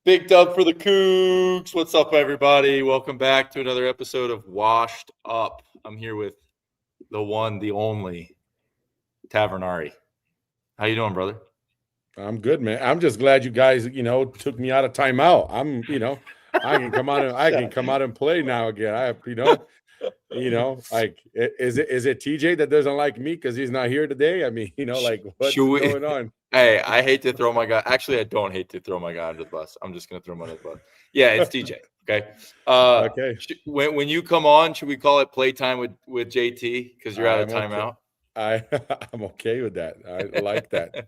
Big dub for the Cougs. What's up, everybody? Welcome back to another episode of Washed Up. I'm here with the one, the only Tavernari. How you doing, brother? I'm good, man. I'm just glad you guys, took me out of timeout. I can come out and play now again. Is it TJ that doesn't like me because he's not here today? I mean, what's going on? Hey, I hate to throw my guy. Actually, I don't hate to throw my guy under the bus. I'm just gonna throw him under the bus. Yeah, it's TJ. Okay. Okay. When you come on, should we call it playtime with JT because you're out of timeout? Okay. I'm okay with that. I like that.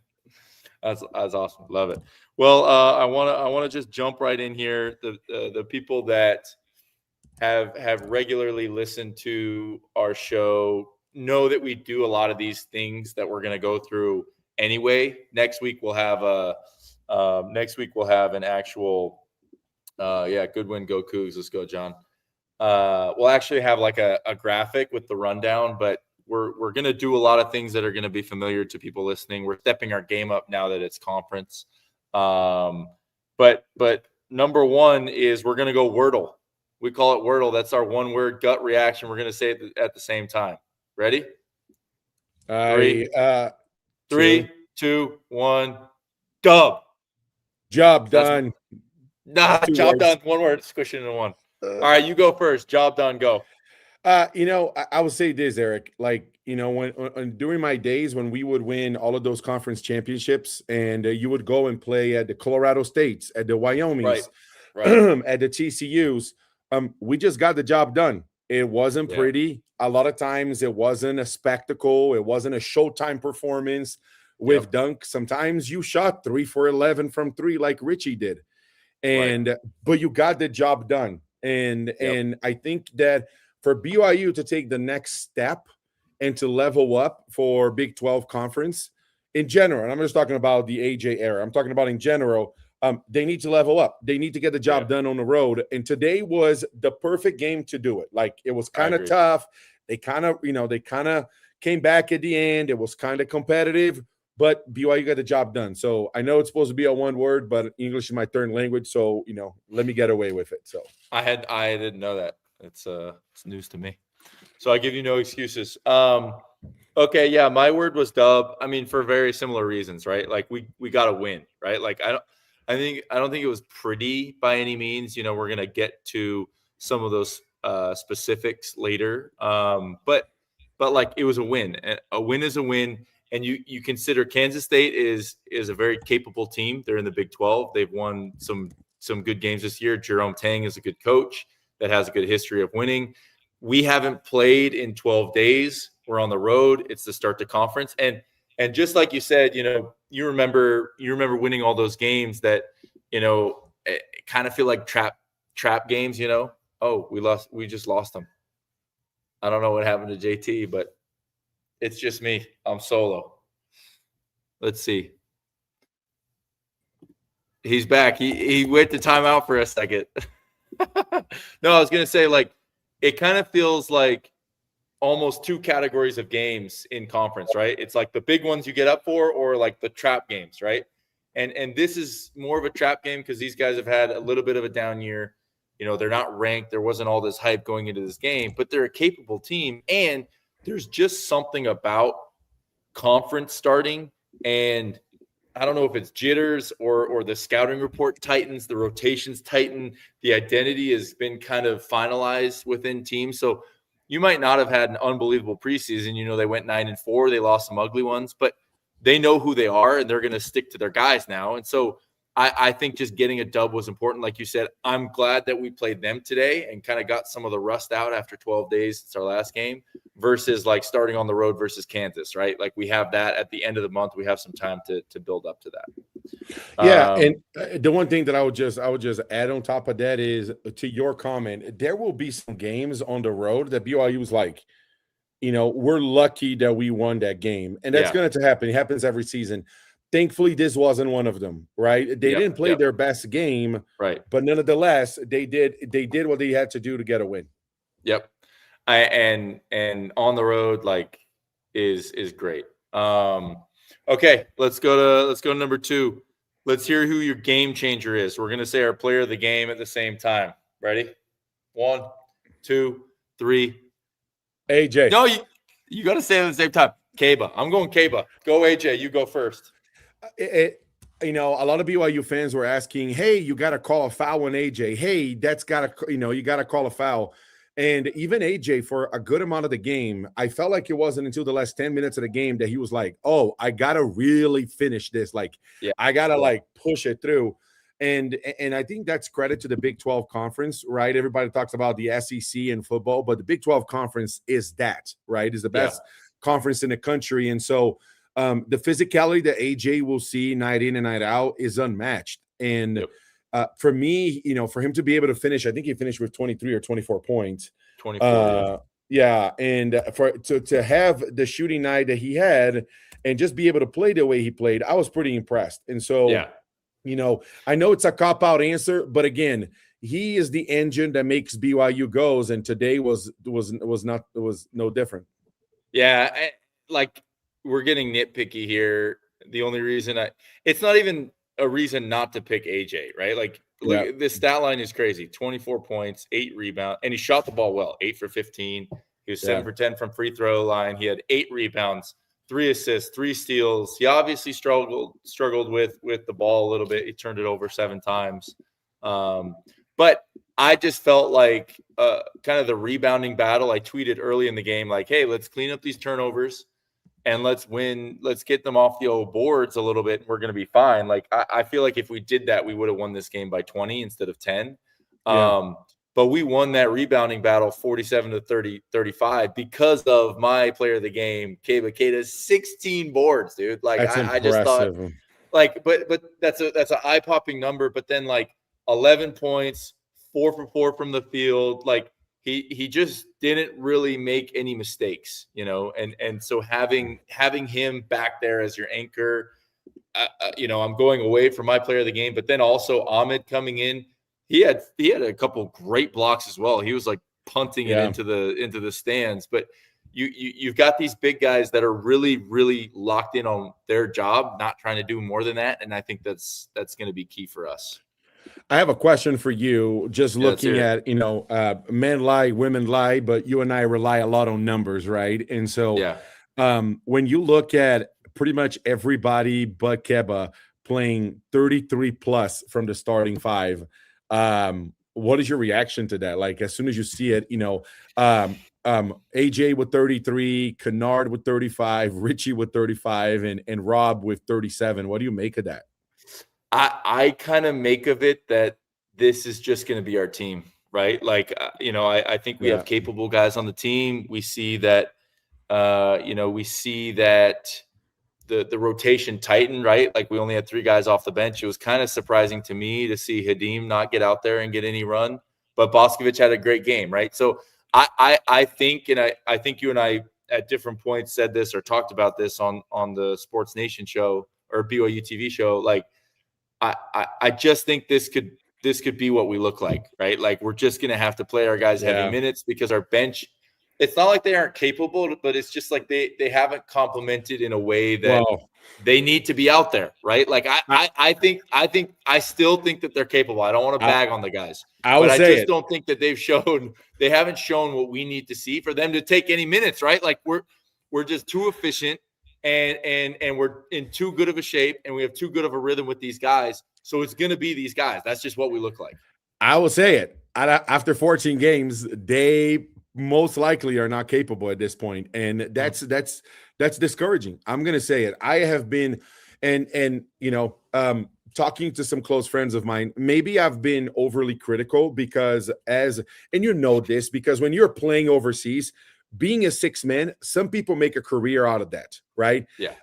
That's awesome. Love it. Well, I wanna just jump right in here. The people that have regularly listened to our show know that we do a lot of these things that we're gonna go through anyway. Next week we'll have an actual good win, go Cougs. Let's go, John. We'll actually have like a graphic with the rundown, but we're going to do a lot of things that are going to be familiar to people listening. We're stepping our game up now that it's conference. But number one is we're going to go Wordle. We call it Wordle. That's our one word gut reaction. We're going to say it at the same time. Ready? Three, two, one. Dub. Job done. Job done. One word. Squish it into one. All right, you go first. Job done. Go. I would say this, Eric. When during my days when we would win all of those conference championships, and you would go and play at the Colorado States, at the Wyomings, right. at the TCUs, we just got the job done. It wasn't pretty. A lot of times it wasn't a spectacle. It wasn't a Showtime performance with dunk. Sometimes you shot 3 for 11 from 3 like Richie did. But you got the job done. And I think that for BYU to take the next step and to level up for Big 12 conference in general, and I'm just talking about the AJ era. I'm talking about in general. They need to level up. They need to get the job done on the road. And today was the perfect game to do it. Like, it was kind of tough. They kind of came back at the end. It was kind of competitive, but BYU got the job done. So I know it's supposed to be a one word, but English is my third language. So, let me get away with it. So I didn't know that. It's news to me. So I give you no excuses. Okay. Yeah. My word was dub. I mean, for very similar reasons, right? Like we got to win, right? Like, I don't think it was pretty by any means. We're going to get to some of those specifics later. But like, it was a win. A win is a win. And you consider Kansas State is a very capable team. They're in the Big 12. They've won some good games this year. Jerome Tang is a good coach that has a good history of winning. We haven't played in 12 days. We're on the road. It's the start to conference. And just like you said, you remember winning all those games that, kind of feel like trap games, Oh, we just lost them. I don't know what happened to JT, but it's just me. I'm solo. Let's see. He's back. He went to timeout for a second. No, I was going to say, like, it kind of feels like almost two categories of games in conference, right? It's like the big ones you get up for, or like the trap games, right? And this is more of a trap game because these guys have had a little bit of a down year. They're not ranked. There wasn't all this hype going into this game, but they're a capable team. And there's just something about conference starting, and I don't know if it's jitters or the scouting report tightens, the rotations tighten, the identity has been kind of finalized within teams. So you might not have had an unbelievable preseason. They went 9-4, they lost some ugly ones, but they know who they are and they're going to stick to their guys now. And so I think just getting a dub was important. Like you said, I'm glad that we played them today and kind of got some of the rust out after 12 days since our last game versus like starting on the road versus Kansas, right? Like, we have that at the end of the month. We have some time to build up to that. Yeah. And the one thing that I would just add on top of that is, to your comment, there will be some games on the road that BYU was like, we're lucky that we won that game. And that's going to happen. It happens every season. Thankfully, this wasn't one of them, right? They didn't play their best game, right? But nonetheless, they did what they had to do to get a win. Yep. And on the road, like, is great. Okay, let's go to number two. let's hear who your game changer is. We're going to say our player of the game at the same time. Ready? 1, 2, 3. AJ. No, you got to say it at the same time. Kaba. I'm going Kaba. Go AJ. You go first. A lot of BYU fans were asking, hey, you got to call a foul on AJ. Hey, that's got to, you got to call a foul. And even AJ, for a good amount of the game, I felt like it wasn't until the last 10 minutes of the game that he was like, oh, I got to really finish this. Like, I got to push it through. And I think that's credit to the Big 12 conference, right? Everybody talks about the SEC and football, but the Big 12 conference is that, right? Is the best conference in the country. And so the physicality that AJ will see night in and night out is unmatched. And for me, for him to be able to finish, I think he finished with 23 or 24 points. 24. And to have the shooting night that he had and just be able to play the way he played, I was pretty impressed. And so, I know it's a cop-out answer, but again, he is the engine that makes BYU goes, and today was no different. Yeah, we're getting nitpicky here. The only reason it's not even a reason not to pick AJ, right? Look, this stat line is crazy. 24 points, 8 rebounds, and he shot the ball well, 8 for 15. He was 7 for 10 from free throw line. He had 8 rebounds, 3 assists, 3 steals. He obviously struggled with the ball a little bit. He turned it over 7 times. But I just felt like kind of the rebounding battle. I tweeted early in the game, like, hey, let's clean up these turnovers and let's win. Let's get them off the old boards a little bit. And we're going to be fine. Like, I feel like if we did that, we would have won this game by 20 instead of 10. But we won that rebounding battle 47 to 35 because of my player of the game, Kaba Keita's 16 boards, dude. Like, I just thought, but that's an eye-popping number. But then 11 points, 4 for 4 from the field. Like, he just didn't really make any mistakes, and so having him back there as your anchor, I'm going away from my player of the game, but then also Ahmed coming in. He had a couple great blocks as well. He was punting it into the stands. But you've got these big guys that are really, really locked in on their job, not trying to do more than that. And I think that's going to be key for us. I have a question for you. Just looking at, men lie, women lie, but you and I rely a lot on numbers, right? And so when you look at pretty much everybody but Keba playing 33 plus from the starting 5, what is your reaction to that? Like, as soon as you see it, AJ with 33, Kennard with 35, Richie with 35, and Rob with 37. What do you make of that? I kind of make of it that this is just going to be our team, right? I think we have capable guys on the team. We see that, the rotation tighten, right? Like, we only had 3 guys off the bench. It was kind of surprising to me to see Hadim not get out there and get any run, but Boscovich had a great game, right? So I think, and I think you and I at different points said this or talked about this on the Sports Nation show or BYU TV show. Like, I just think this could be what we look like, right? Like, we're just going to have to play our guys heavy minutes because our bench, it's not like they aren't capable, but it's just like they haven't complemented in a way that they need to be out there, right? Like, I still think that they're capable. I don't want to bag on the guys, but I just don't think that they haven't shown what we need to see for them to take any minutes, right? Like, we're just too efficient and we're in too good of a shape and we have too good of a rhythm with these guys. So it's going to be these guys. That's just what we look like. I will say it. After 14 games, they most likely are not capable at this point, and that's discouraging. I'm going to say it. I have been, and talking to some close friends of mine. Maybe I've been overly critical because and this because when you're playing overseas, being a 6-man, some people make a career out of that, right? Yeah.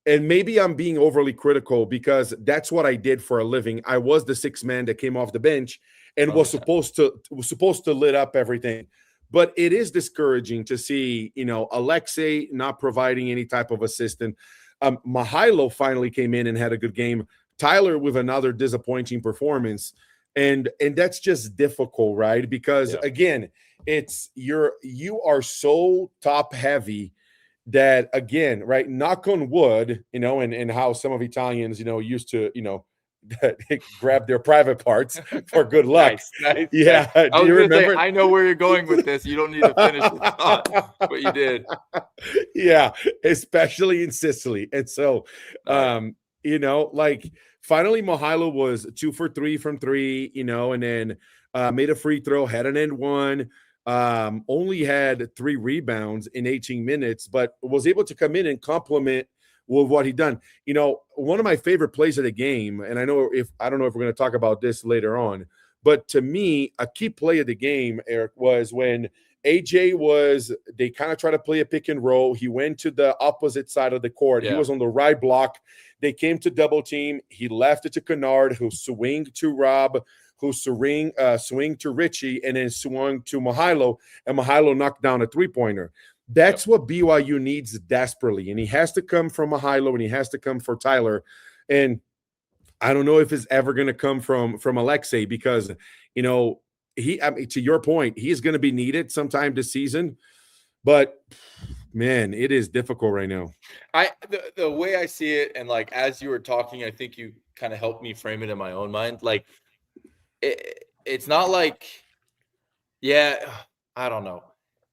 And maybe I'm being overly critical because that's what I did for a living. I was the 6-man that came off the bench and was supposed to lit up everything. But it is discouraging to see, Alexei not providing any type of assistance. Mihailo finally came in and had a good game. Tyler with another disappointing performance. And that's just difficult, right? Because again, you are so top heavy that, again, right, knock on wood, and how some of Italians, used to, grab their private parts for good luck. Nice. Yeah. I Do you was gonna say, remember? I know where you're going with this. You don't need to finish the thought, but you did. Yeah, especially in Sicily. And so, like finally Mihailo was 2 for 3 from 3, and then made a free throw, had an and one, only had 3 rebounds in 18 minutes, but was able to come in and complement with what he done. One of my favorite plays of the game, and I don't know if we're going to talk about this later on, but to me, a key play of the game, Eric, was when they kind of try to play a pick and roll. He went to the opposite side of the court. Yeah. He was on the right block. They came to double team. He left it to Kennard, who swinged to Rob, who swing to Richie, and then swung to Mihailo, and Mihailo knocked down a three-pointer. That's what BYU needs desperately, and he has to come from Mihailo, and he has to come for Tyler. And I don't know if it's ever going to come from Alexei, because, to your point, he's going to be needed sometime this season. But, man, it is difficult right now. The way I see it, and, like, as you were talking, I think you kind of helped me frame it in my own mind. Like, it's not like, I don't know.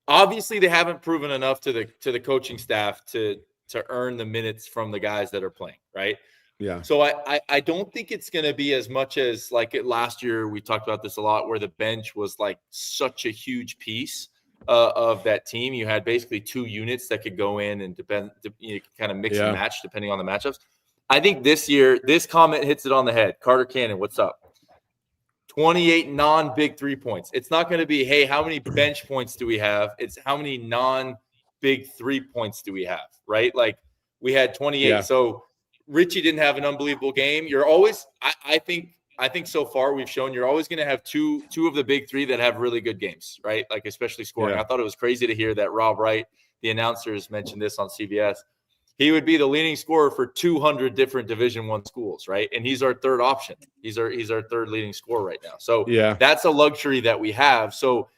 Obviously, they haven't proven enough to the coaching staff to earn the minutes from the guys that are playing, right? Yeah. So I don't think it's going to be as much as like last year. We talked about this a lot, where the bench was like such a huge piece of that team. You had basically 2 units that could go in and kind of mix and match depending on the matchups. I think this year, this comment hits it on the head. Carter Cannon, what's up? 28 non-big 3 points. It's not going to be, hey, how many bench points do we have? It's how many non-big 3 points do we have, right? Like, we had 28. Yeah. So Richie didn't have an unbelievable game. You're always, I think so far we've shown you're always going to have two of the big 3 that have really good games, right? Like, especially scoring. Yeah. I thought it was crazy to hear that Rob Wright, the announcers, mentioned this on CBS. He would be the leading scorer for 200 different Division I schools, right? And he's our third option. He's our third leading scorer right now. So that's a luxury that we have. So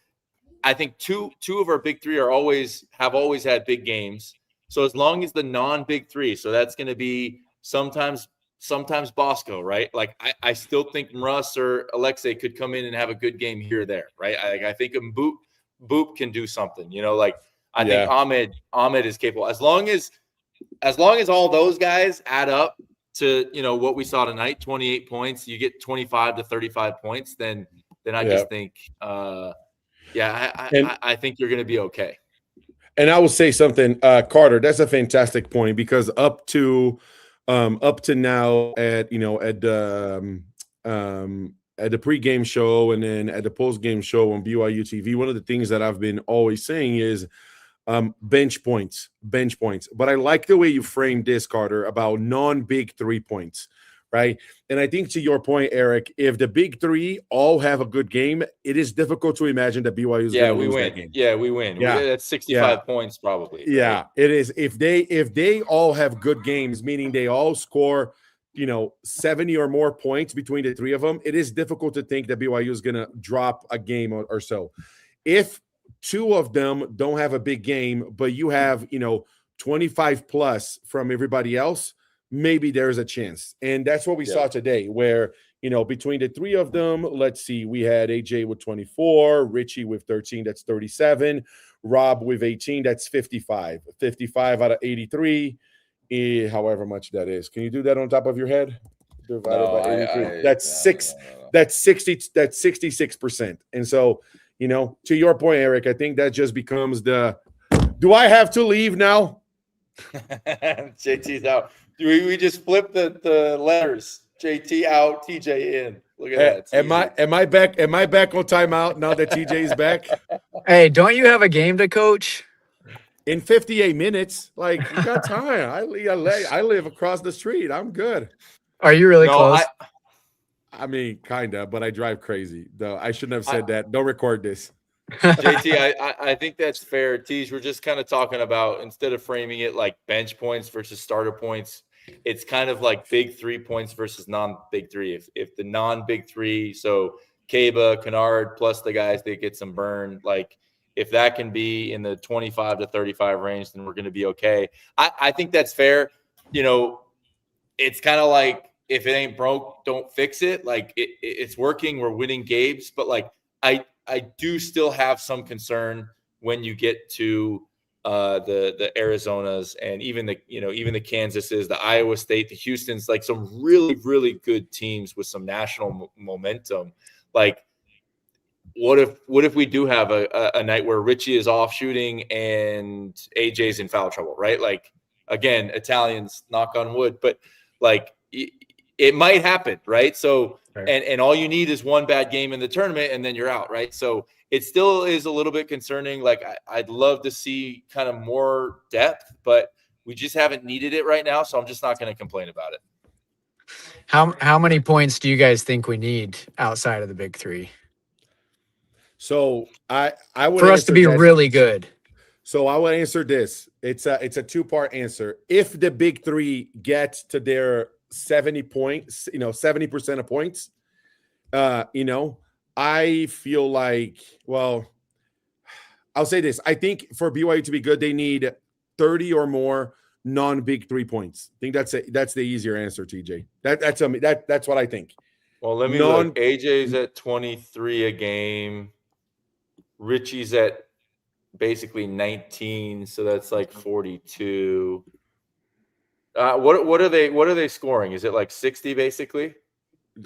I think two of our big 3 have always had big games. So as long as the non-big 3, so that's going to be sometimes Bosco, right? Like, I still think Russ or Alexei could come in and have a good game here or there, right? I think Boop can do something, like I think Ahmed is capable. As long as all those guys add up to, what we saw tonight, 28 points, you get 25 to 35 points, then I just think, I think you're going to be okay. And I will say something, Carter, that's a fantastic point, because up to now at the pregame show and then at the postgame show on BYU TV, one of the things that I've been always saying is bench points. But I like the way you framed this, Carter, about non-big 3 points, right? And I think, to your point, Eric, if the big 3 all have a good game, it is difficult to imagine that BYU is going to lose that game. Yeah, we win. Yeah. That's 65 points probably. Right? Yeah, it is. If they all have good games, meaning they all score, 70 or more points between the 3 of them, it is difficult to think that BYU is going to drop a game or so. If 2 of them don't have a big game, but you have, 25 plus from everybody else, maybe there's a chance. And that's what we saw today, where, between the 3 of them, let's see, we had AJ with 24, Richie with 13, that's 37, Rob with 18, that's 55 out of 83, however much that is. Can you do that on top of your head? Divided by 83. That's 66%. And so, to your point, Eric, I think that just becomes do I have to leave now? JT's out. We just flipped the letters. JT out, TJ in. Look at that. Am I back on timeout now that TJ is back? Hey, don't you have a game to coach? In 58 minutes, like, you got time. I live across the street. I'm good. Are you really close? I mean, kind of, but I drive crazy. Though I shouldn't have said that. Don't record this. JT, I think that's fair. Tease, we're just kind of talking about, instead of framing it like bench points versus starter points, it's kind of like big 3 points versus non-big 3. If the non-big 3, so Kaba, Kennard, plus the guys that get some burn, like, if that can be in the 25 to 35 range, then we're going to be okay. I think that's fair. It's kind of like, if it ain't broke, don't fix it. Like it's working. We're winning games, but like I do still have some concern when you get to the Arizonas and even the Kansases, the Iowa State, the Houstons, like some really, really good teams with some national momentum. Like, what if we do have a night where Richie is off shooting and AJ's in foul trouble, right? Like, again, Italians, knock on wood, but like it might happen, right? So, and all you need is one bad game in the tournament and then you're out, right? So it still is a little bit concerning. Like I'd love to see kind of more depth, but we just haven't needed it right now. So I'm just not going to complain about it. How many points do you guys think we need outside of the big three? So I would for us to be really good. So I would answer this. It's a two-part answer. If the big three get to their 70 points, 70% of points, I feel like, well, I'll say this. I think for BYU to be good, they need 30 or more non-big 3 points. I think that's the easier answer, TJ. That's what I think. Well, let me look. AJ's at 23 a game. Richie's at basically 19, so that's like 42. What are they scoring? Is it like 60 basically?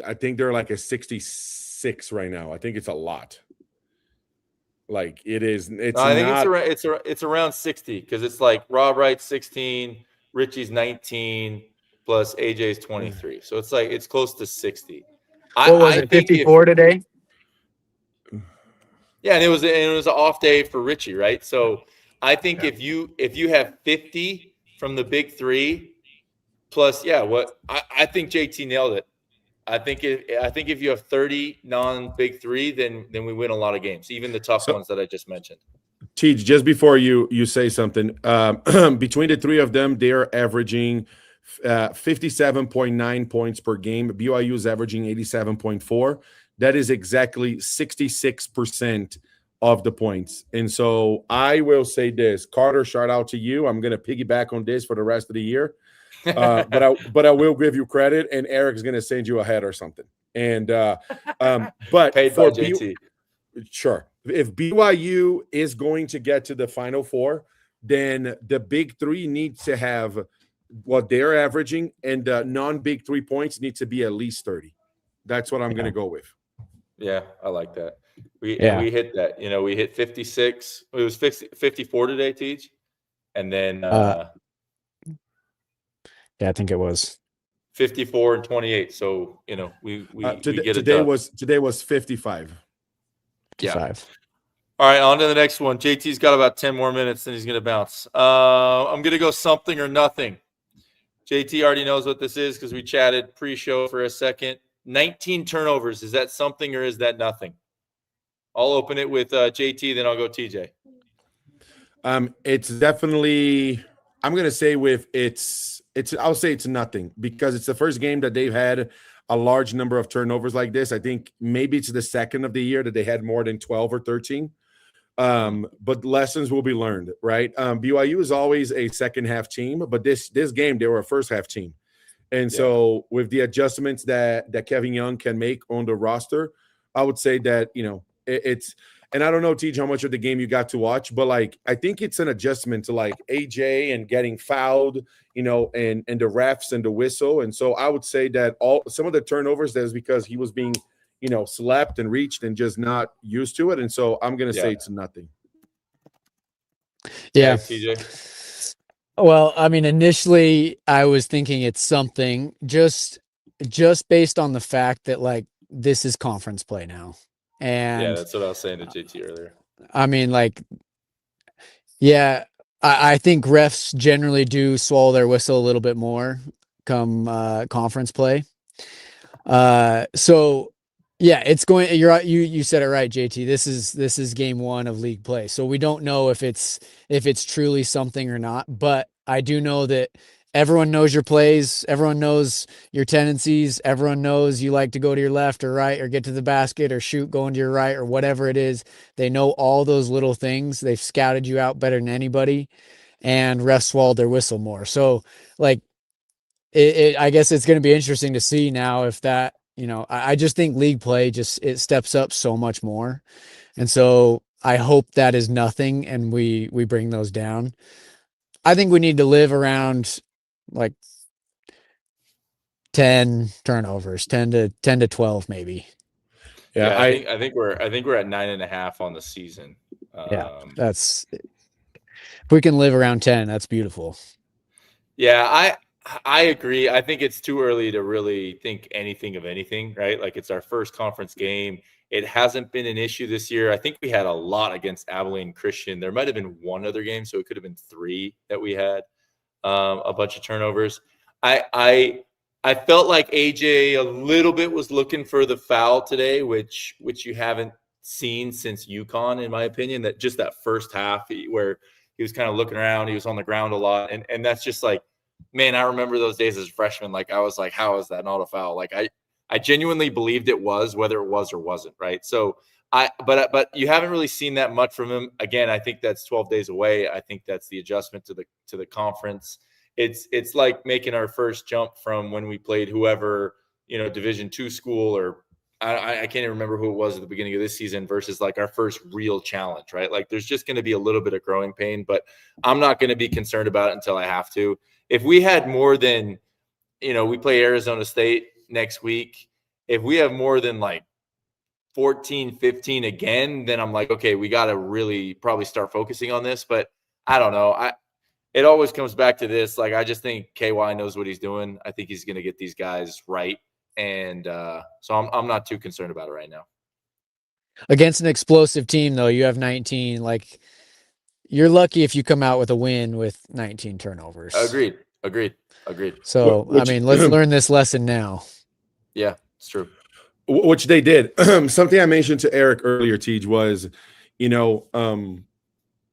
I think they're like a 66 right now. I think it's a lot. Like it is. I think it's around 60 because it's like Rob Wright's 16, Richie's 19, plus AJ's 23. So it's like it's close to 60. What was it? 54 today. Yeah, and it was an off day for Richie, right? So I think if you have 50 from the big three, plus I think JT nailed it. I think if you have 30 non-big three, then we win a lot of games, even the tough ones that I just mentioned. Teach, just before you say something, between the three of them, they're averaging 57.9 points per game. BYU is averaging 87.4. That is exactly 66% of the points. And so I will say this, Carter, shout out to you. I'm going to piggyback on this for the rest of the year. But I will give you credit, and Eric's going to send you a head or something. And but paid for by JT. Sure. If BYU is going to get to the Final Four, then the big three needs to have what they're averaging, and the non-big 3 points need to be at least 30. That's what I'm going to go with. Yeah, I like that. We hit that. We hit 56. It was 54 today, Teach. And then yeah, I think it was 54 and 28. So, we get today was 55. Yeah. All right, on to the next one. JT's got about 10 more minutes, then he's going to bounce. I'm going to go something or nothing. JT already knows what this is because we chatted pre-show for a second. 19 turnovers. Is that something or is that nothing? I'll open it with JT, then I'll go TJ. It's definitely, I'm going to say I'll say it's nothing because it's the first game that they've had a large number of turnovers like this. I think maybe it's the second of the year that they had more than 12 or 13. But lessons will be learned, right? BYU is always a second half team, but this game, they were a first half team. And so with the adjustments that Kevin Young can make on the roster, I would say that, it's, and I don't know, TJ, how much of the game you got to watch, but like, I think it's an adjustment to like AJ and getting fouled, and the refs and the whistle. And so I would say that some of the turnovers, that is because he was being, slapped and reached and just not used to it. And so I'm going to say it's nothing. Yeah. TJ. Well, I mean, initially I was thinking it's something just based on the fact that like this is conference play now. And that's what I was saying to JT earlier. I mean, like, I think refs generally do swallow their whistle a little bit more come conference play. So yeah, it's going. You're right. You said it right, JT. This is game one of league play, so we don't know if it's truly something or not. But I do know that everyone knows your plays. Everyone knows your tendencies. Everyone knows you like to go to your left or right or get to the basket or shoot going to your right or whatever it is. They know all those little things. They've scouted you out better than anybody, and refs swallowed their whistle more. So like, I guess it's going to be interesting to see now if that, I just think league play it steps up so much more. And so I hope that is nothing and we bring those down. I think we need to live around like 10 turnovers, 10 to 12 maybe. Yeah, I think we're at 9.5 on the season. Yeah, if we can live around 10, that's beautiful. Yeah, I agree. I think it's too early to really think anything of anything, right? Like it's our first conference game. It hasn't been an issue this year. I think we had a lot against Abilene Christian. There might have been one other game, so it could have been 3 that we had a bunch of turnovers. I felt like AJ a little bit was looking for the foul today, which you haven't seen since UConn, in my opinion. That just that first half where he was kind of looking around, he was on the ground a lot, and that's just like, man, I remember those days as a freshman. Like I was like, how is that not a foul? Like I genuinely believed it was, whether it was or wasn't, right? So but you haven't really seen that much from him. Again, I think that's 12 days away. I think that's the adjustment to the conference. It's like making our first jump from when we played whoever, Division II school, or I can't even remember who it was at the beginning of this season, versus like our first real challenge, right? Like there's just going to be a little bit of growing pain, but I'm not going to be concerned about it until I have to. If we had more than, we play Arizona State next week. If we have more than like 14, 15 again, then I'm like, okay, we got to really probably start focusing on this. But I don't know. It always comes back to this. Like, I just think KY knows what he's doing. I think he's going to get these guys right. And so I'm not too concerned about it right now. Against an explosive team, though, you have 19. Like, you're lucky if you come out with a win with 19 turnovers. Agreed. So, let's learn this lesson now. Yeah, it's true. Which they did. Something I mentioned to Eric earlier, Tej, was,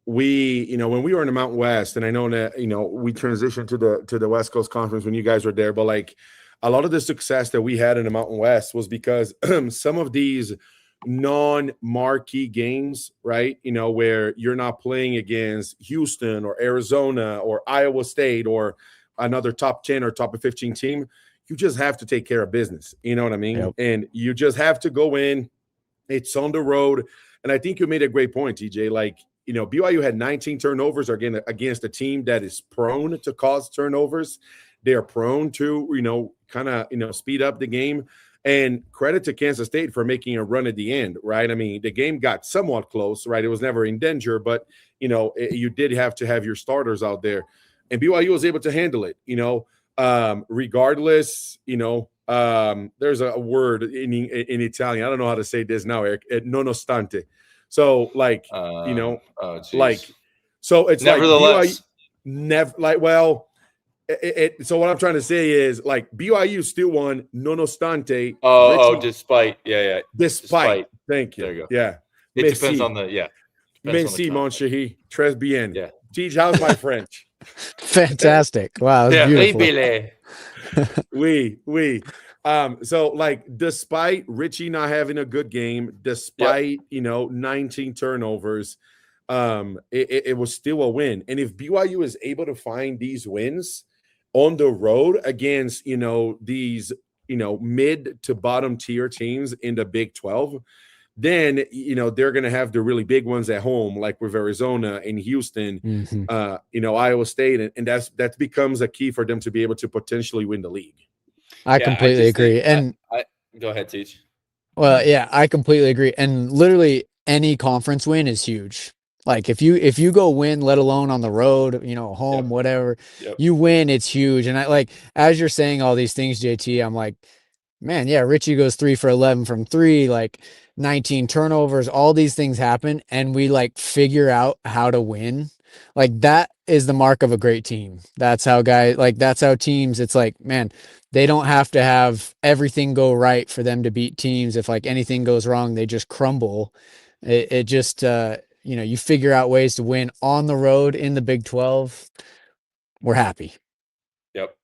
we, when we were in the Mountain West, and I know that, we transitioned to the West Coast Conference when you guys were there, but like a lot of the success that we had in the Mountain West was because some of these non-marquee games, right, where you're not playing against Houston or Arizona or Iowa State or another top 10 or top 15 team, you just have to take care of business. You know what I mean? Yep. And you just have to go in. It's on the road. And I think you made a great point, TJ. Like, BYU had 19 turnovers against a team that is prone to cause turnovers. They are prone to, kind of, speed up the game. And credit to Kansas State for making a run at the end, right? I mean, the game got somewhat close, right? It was never in danger, but, you did have to have your starters out there. And BYU was able to handle it, regardless, there's a word in Italian. I don't know how to say this now, Eric. Nonostante. So, like, so it's nevertheless, like BYU, so what I'm trying to say is, like, BYU still won nonostante. Despite. Yeah. Despite. Thank you. There you go. Yeah. It depends on the, Merci, mon chéri. Très bien. Yeah. Teach, how's my French? Fantastic. Wow. That's beautiful. Oui. So, like, despite Richie not having a good game, despite 19 turnovers, it was still a win. And if BYU is able to find these wins on the road against these mid to bottom tier teams in the Big 12, then they're going to have the really big ones at home, like with Arizona and Houston, Iowa State, and that becomes a key for them to be able to potentially win the league. I completely agree. And go ahead, Teach. Well, yeah, I completely agree. And literally any conference win is huge. Like if you go win, let alone on the road, home, whatever, you win, it's huge. And I like, as you're saying all these things, JT, I'm like, man, yeah, Richie goes 3 for 11 from 3, like 19 turnovers, all these things happen. And we like figure out how to win. Like that is the mark of a great team. That's how that's how teams, it's like, man, they don't have to have everything go right for them to beat teams. If like anything goes wrong, they just crumble. It just, you figure out ways to win on the road in the Big 12. We're happy. Yep.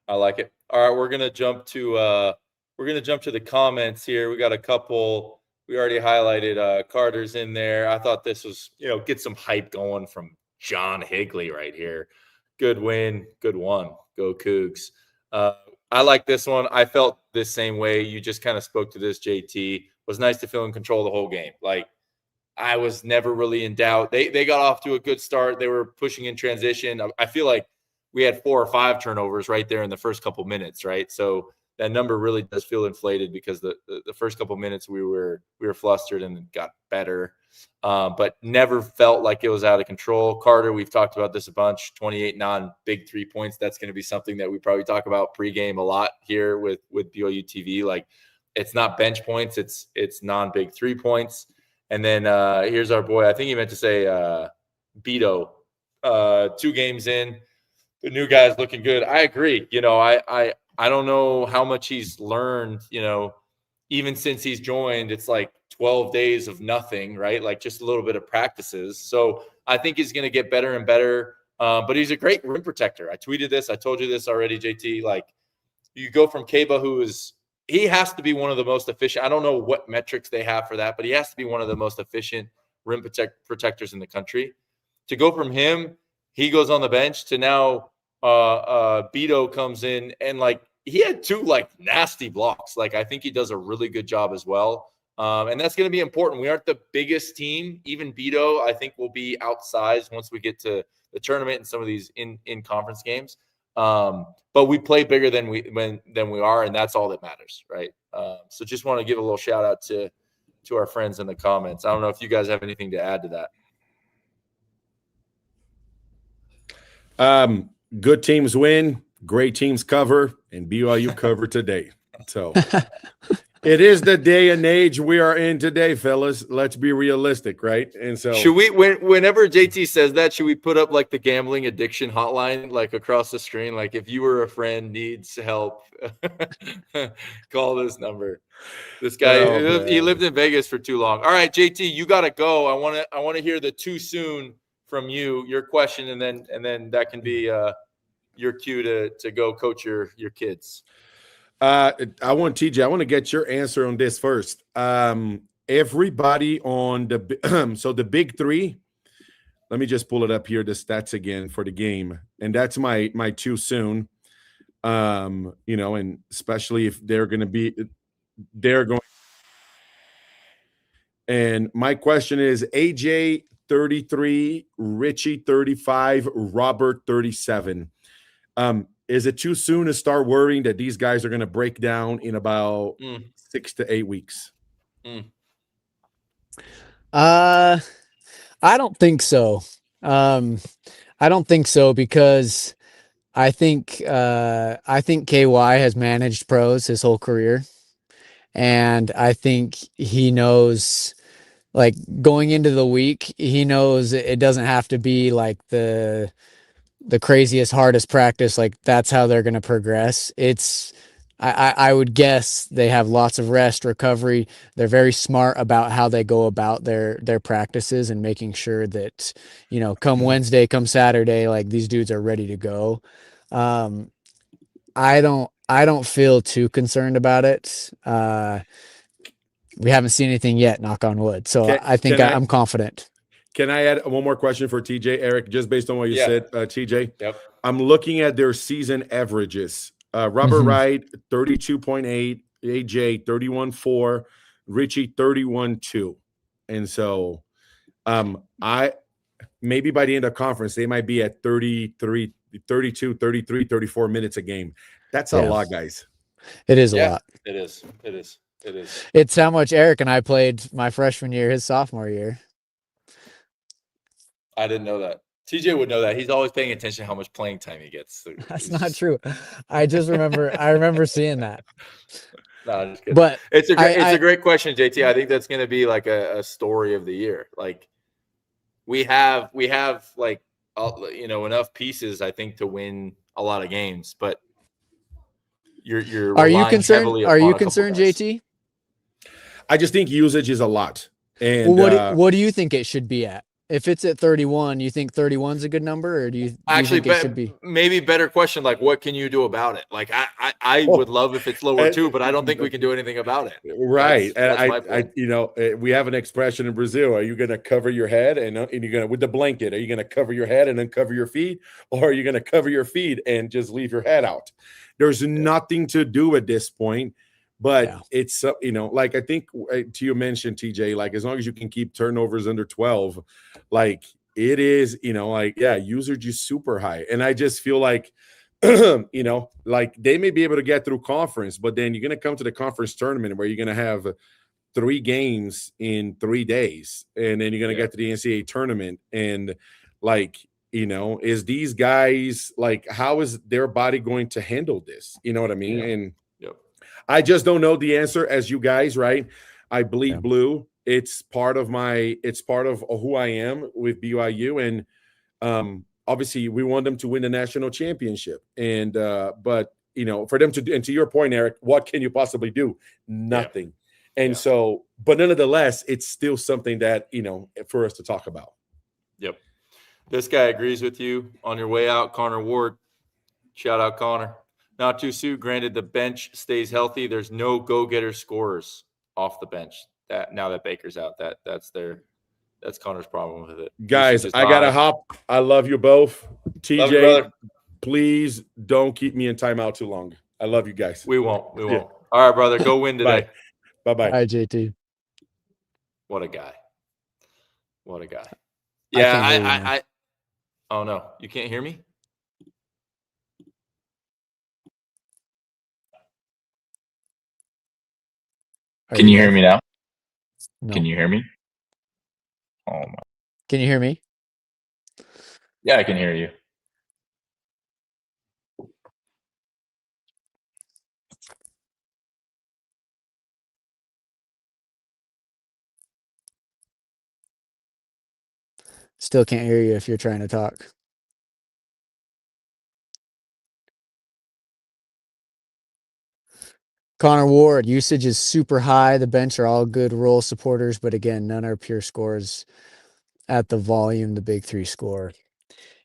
I like it. All right, we're gonna jump to the comments here. We got a couple. We already highlighted Carter's in there. I thought this was, get some hype going from John Higley right here. Good win, good one. Go Cougs. I like this one. I felt this same way. You just kind of spoke to this, JT. It was nice to feel in control the whole game. Like, I was never really in doubt. They got off to a good start. They were pushing in transition. I feel like we had 4 or 5 turnovers right there in the first couple minutes, right? So that number really does feel inflated because the first couple minutes we were flustered and it got better, but never felt like it was out of control. Carter, we've talked about this a bunch. 28 non-big 3 points. That's going to be something that we probably talk about pregame a lot here with BYU TV. Like, it's not bench points. It's non-big 3 points. And then here's our boy. I think he meant to say Beto. 2 games in, the new guy's looking good. I agree. I don't know how much he's learned. Even since he's joined, it's like 12 days of nothing, right? Like just a little bit of practices. So I think he's going to get better and better. But he's a great rim protector. I tweeted this. I told you this already, JT. Like, you go from Keba, he has to be one of the most efficient. I don't know what metrics they have for that, but he has to be one of the most efficient rim protectors in the country. To go from him, he goes on the bench, to now Beto comes in, and like, he had 2 like nasty blocks. Like, I think he does a really good job as well. And that's going to be important. We aren't the biggest team. Even Beto, I think, will be outsized once we get to the tournament and some of these in conference games. But we play bigger than we are, and that's all that matters, right? So just want to give a little shout out to our friends in the comments. I don't know if you guys have anything to add to that. Good teams win, great teams cover, and BYU cover today. So it is the day and age we are in today, fellas. Let's be realistic, right? And so, should we, whenever JT says that, should we put up like the gambling addiction hotline, like across the screen? Like, if you or a friend needs help, call this number. This guy, he lived in Vegas for too long. All right, JT, you got to go. I want to hear the too soon from you, your question, and then that can be your cue to go coach your kids. I want to get your answer on this first. Everybody on so the big 3, let me just pull it up here, the stats again for the game. And that's my too soon. And especially if they're going. And my question is AJ 33, Richie 35, Robert 37. Is it too soon to start worrying that these guys are going to break down in about 6 to 8 weeks? I don't think so. I don't think so, because I think KY has managed pros his whole career, and I think he knows, like, going into the week, he knows it doesn't have to be like the craziest, hardest practice. Like, that's how they're going to progress. I would guess they have lots of rest, recovery. They're very smart about how they go about their practices and making sure that, come Wednesday, come Saturday, like, these dudes are ready to go. I don't feel too concerned about it. We haven't seen anything yet, knock on wood. So I think I'm confident. Can I add one more question for TJ, Eric, just based on what you said, TJ? Yep. I'm looking at their season averages. Robert Wright, 32.8, AJ, 31.4, Richie, 31.2. And so I maybe by the end of conference, they might be at 33, 32, 33, 34 minutes a game. That's a lot, guys. It is a lot. It is. It's how much Eric and I played my freshman year, his sophomore year. I didn't know that. TJ would know that. He's always paying attention to how much playing time he gets. So that's not true. I remember seeing that. No, I'm just kidding. But it's a great question, JT. I think that's going to be like a story of the year. Like, we have like enough pieces, I think, to win a lot of games. But you're are you concerned? Are you concerned, guys. JT? I just think usage is a lot. And what do you think it should be at? if it's at 31, you think 31 is a good number, or do you Actually, think it should be? maybe better question, like, what can you do about it? Like, I Oh, would love if it's lower and- too, but I don't think we can do anything about it. Right. That's my And point. you know, we have an expression in Brazil. Are you going to cover your head and you're going to, with the blanket, are you going to cover your head and then cover your feet? Or are you going to cover your feet and just leave your head out? There's nothing to do at this point, but it's, you know, like, I think to you mentioned, TJ, like, as long as you can keep turnovers under 12, like, it is, you know, like, usage is super high. And I just feel like, you know, like, they may be able to get through conference, but then you're going to come to the conference tournament where you're going to have 3 games in 3 days, and then you're going to get to the NCAA tournament, and, like, you know, is these guys, like, how is their body going to handle this? You know what I mean? And I just don't know the answer, as you guys, right? I bleed blue. It's part of who I am with BYU, and obviously we want them to win the national championship, and but, you know, for them to, and to your point, Eric, what can you possibly do? Nothing. And so, but nonetheless, it's still something that, you know, for us to talk about. Yep. This guy agrees with you. On your way out, Connor Ward. Shout out, Connor. Not too soon. Granted, the bench stays healthy. There's no go-getter scorers off the bench. That now that Baker's out, that's Connor's problem with it. Guys, I gotta hop. I love you both. TJ, love you, brother. Please don't keep me in timeout too long. I love you guys. We won't. We won't. All right, brother. Go win today. Bye-bye. Hi, JT. What a guy. What a guy. Yeah, I oh no, you can't hear me? Can you hear me now? No. Can you hear me? Oh my. Can you hear me? Yeah, I can hear you. Still can't hear you if you're trying to talk. Connor Ward, usage is super high. The bench are all good role supporters, but again, none are pure scores at the volume the big 3 score.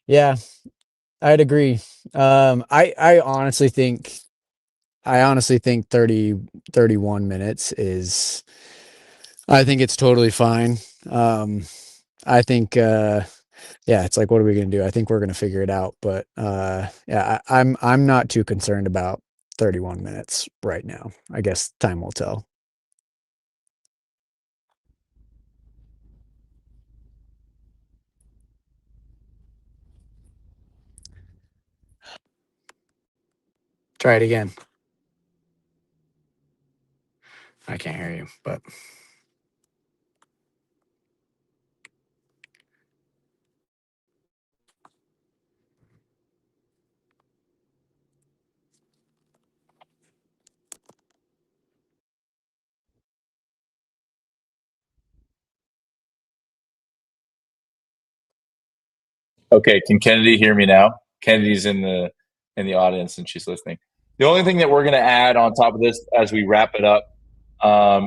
Yeah, I'd agree. I honestly think 31 minutes is, I think it's totally fine. I think it's like, what are we going to do? I think we're going to figure it out, but I'm not too concerned about 31 minutes right now. I guess time will tell. Try it again. I can't hear you, but Okay, can Kennedy hear me now? Kennedy's in the audience and she's listening. The only thing that we're going to add on top of this as we wrap it up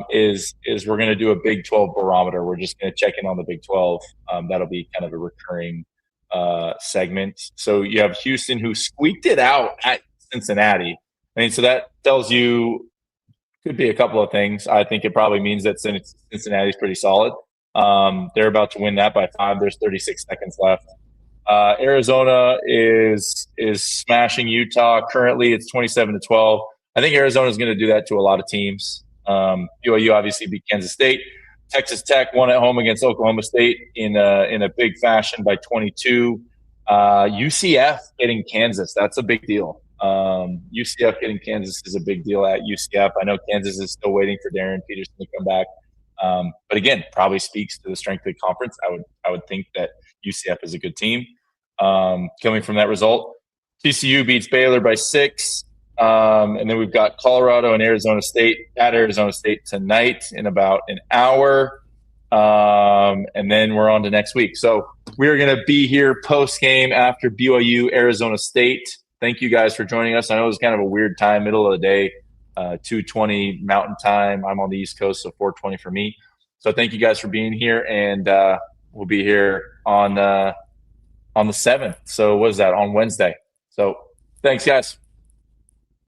is we're going to do a Big 12 barometer. We're just going to check in on the Big 12. That'll be kind of a recurring segment. So you have Houston, who squeaked it out at Cincinnati. I mean, so that tells you, could be a couple of things. I think it probably means that Cincinnati's pretty solid. They're about to win that by 5. There's 36 seconds left. Arizona is smashing Utah. Currently, it's 27-12. I think Arizona is going to do that to a lot of teams. BYU obviously beat Kansas State. Texas Tech won at home against Oklahoma State in a big fashion by 22. UCF getting Kansas, that's a big deal. UCF getting Kansas is a big deal at UCF. I know Kansas is still waiting for Darren Peterson to come back. But again, probably speaks to the strength of the conference. I would think that UCF is a good team. Coming from that result, TCU beats Baylor by 6. And then we've got Colorado and Arizona State at Arizona State tonight in about an hour. And then we're on to next week. So we're going to be here post game after BYU Arizona State. Thank you guys for joining us. I know it was kind of a weird time, middle of the day, 2:20 Mountain Time. I'm on the East Coast, so 4:20 for me. So thank you guys for being here, and will be here on the 7th. So what is that, on Wednesday? So thanks, guys.